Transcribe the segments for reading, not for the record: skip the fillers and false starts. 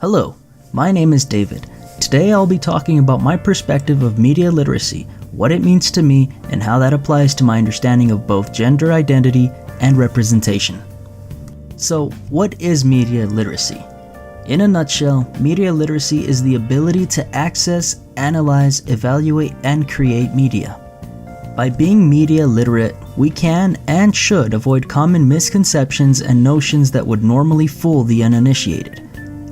Hello, my name is David. Today I'll be talking about my perspective of media literacy, what it means to me, and how that applies to my understanding of both gender identity and representation. So, what is media literacy? In a nutshell, media literacy is the ability to access, analyze, evaluate, and create media. By being media literate, we can and should avoid common misconceptions and notions that would normally fool the uninitiated.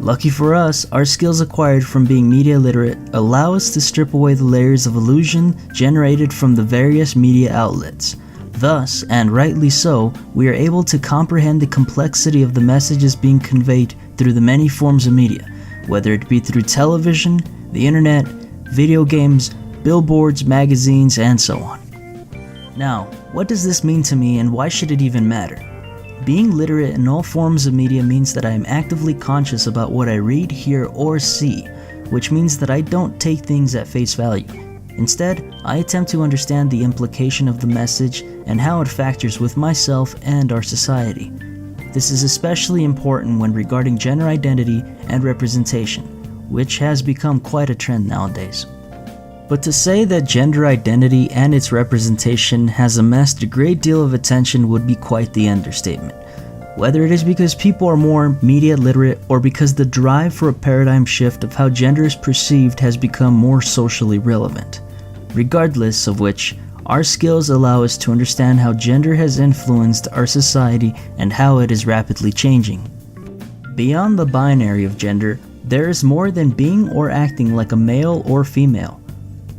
Lucky for us, our skills acquired from being media literate allow us to strip away the layers of illusion generated from the various media outlets. Thus, and rightly so, we are able to comprehend the complexity of the messages being conveyed through the many forms of media, whether it be through television, the internet, video games, billboards, magazines, and so on. Now, what does this mean to me and why should it even matter? Being literate in all forms of media means that I am actively conscious about what I read, hear, or see, which means that I don't take things at face value. Instead, I attempt to understand the implication of the message and how it factors with myself and our society. This is especially important when regarding gender identity and representation, which has become quite a trend nowadays. But to say that gender identity and its representation has amassed a great deal of attention would be quite the understatement. Whether it is because people are more media literate or because the drive for a paradigm shift of how gender is perceived has become more socially relevant. Regardless of which, our skills allow us to understand how gender has influenced our society and how it is rapidly changing. Beyond the binary of gender, there is more than being or acting like a male or female.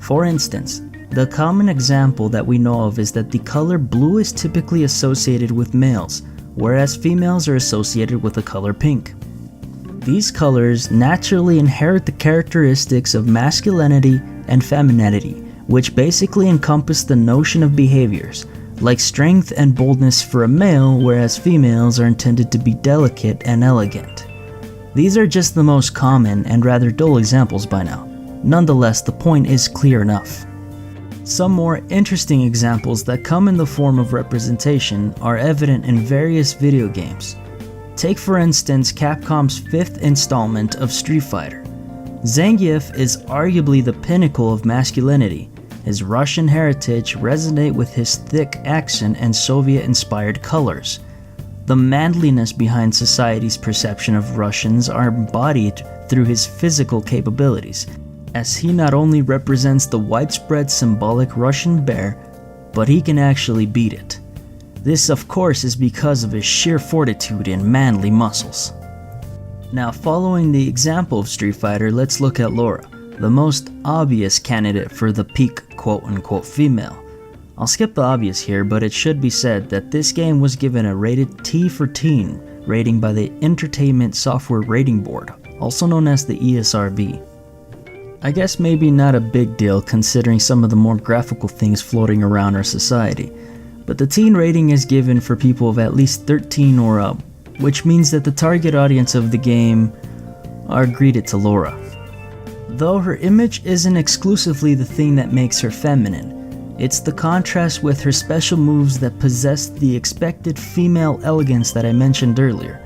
For instance, the common example that we know of is that the color blue is typically associated with males, whereas females are associated with the color pink. These colors naturally inherit the characteristics of masculinity and femininity, which basically encompass the notion of behaviors, like strength and boldness for a male, whereas females are intended to be delicate and elegant. These are just the most common and rather dull examples by now. Nonetheless, the point is clear enough. Some more interesting examples that come in the form of representation are evident in various video games. Take for instance Capcom's 5th installment of Street Fighter. Zangief is arguably the pinnacle of masculinity. His Russian heritage resonates with his thick accent and Soviet-inspired colors. The manliness behind society's perception of Russians are embodied through his physical capabilities, as he not only represents the widespread symbolic Russian bear, but he can actually beat it. This of course is because of his sheer fortitude and manly muscles. Now following the example of Street Fighter, let's look at Laura, the most obvious candidate for the peak quote-unquote female. I'll skip the obvious here, but it should be said that this game was given a rated T for teen rating by the Entertainment Software Rating Board, also known as the ESRB. I guess maybe not a big deal considering some of the more graphical things floating around our society, but the teen rating is given for people of at least 13 or up, which means that the target audience of the game are greeted to Laura. Though her image isn't exclusively the thing that makes her feminine, it's the contrast with her special moves that possess the expected female elegance that I mentioned earlier.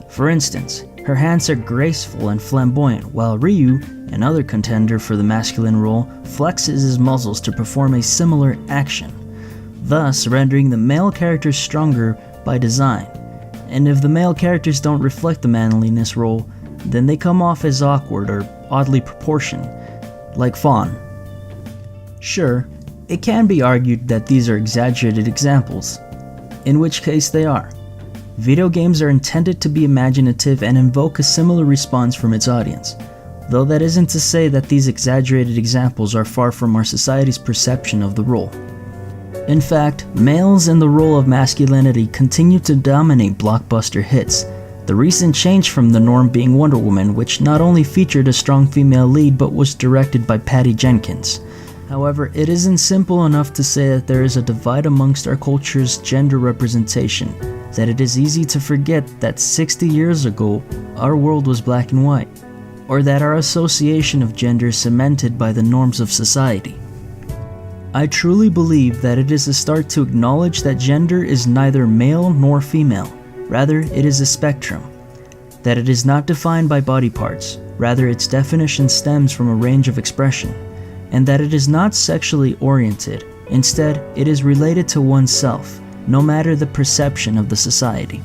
For instance, her hands are graceful and flamboyant, while Ryu, another contender for the masculine role, flexes his muscles to perform a similar action, thus rendering the male characters stronger by design. And if the male characters don't reflect the manliness role, then they come off as awkward or oddly proportioned, like Fawn. Sure, it can be argued that these are exaggerated examples, in which case they are. Video games are intended to be imaginative and invoke a similar response from its audience, though that isn't to say that these exaggerated examples are far from our society's perception of the role. In fact, males in the role of masculinity continue to dominate blockbuster hits, the recent change from the norm being Wonder Woman, which not only featured a strong female lead but was directed by Patty Jenkins. However, it isn't simple enough to say that there is a divide amongst our culture's gender representation, that it is easy to forget that 60 years ago, our world was black and white, or that our association of gender is cemented by the norms of society. I truly believe that it is a start to acknowledge that gender is neither male nor female, rather it is a spectrum. that it is not defined by body parts, rather its definition stems from a range of expression, and that it is not sexually oriented, instead it is related to oneself, no matter the perception of the society.